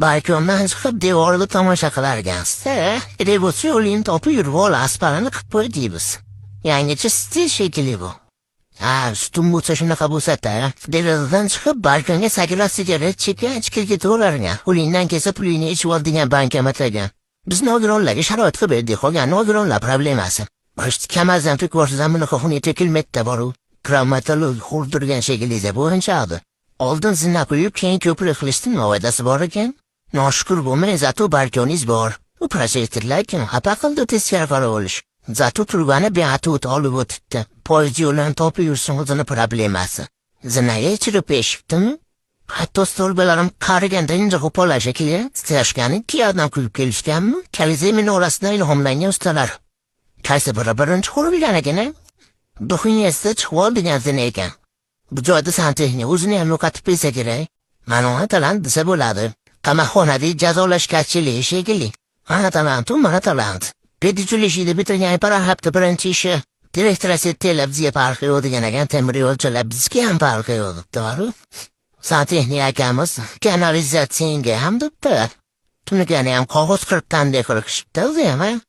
Balkondan chiqib devorli tomosha qilargansiz. Revolyutsiya yo'lini topib yurib asparani qilib qo'ydingiz. Yangicha stil shekilli bu. Sutum bo'lsa shunaqa bo'lsa-da, derazadan chiqib balkonga sakrab sigaret chekkan ichkiga to'g'rargan. Pulindan kelsa pulingni ichib ol degan bankomatlagan. Biz nogironlarga sharoit qilib berdik, qolgan nogironlar problemasi. Kamazdan ko'rsatsam bunaqa xunita kilmetda boru. Kramatolog xurdirgan shekilli bo'yinchadi. Oldin zina qo'yib, keyin ko'prik qilishning foydasi bor ekan. Noshukur bo'lmay, zato balkoningiz bor. U prosektorlar kim xafa qildi teskari qarab olish. Zato turbani beatut olib o'tibdi. Poyezd yo'lini topib yursin o'zini problemasi. Zinaga chirib eshitdimi? Hatto stolbalarim qariganda inja qo'pollar shekilli titashgani kiyadan kulib kelishganmi? Kalizey minorasidan ilhomlangan ustalar. Qaysi biri birinchi qurib bilgan ekan? Duxunyasida chiqib oldigan zina ekan. Bu joyda santexnik o'zini ham yo'qotib bilsa kerak. Mana talant desa bo'ladi. Qamoqxonada jazolash kachili shekilli. Ana talant. Pedichulishida bitirgan hafta birinchi ishi. Direktor settelab bizga farqi yo'q degan ekan, temir yo'lchilar bizga ham farqi yo'q debdi. Santexnik akamiz kanalizatsiyaga ham debdi. Tunigani ham qog'oz qirqdan deqirishibdi o'zi ham.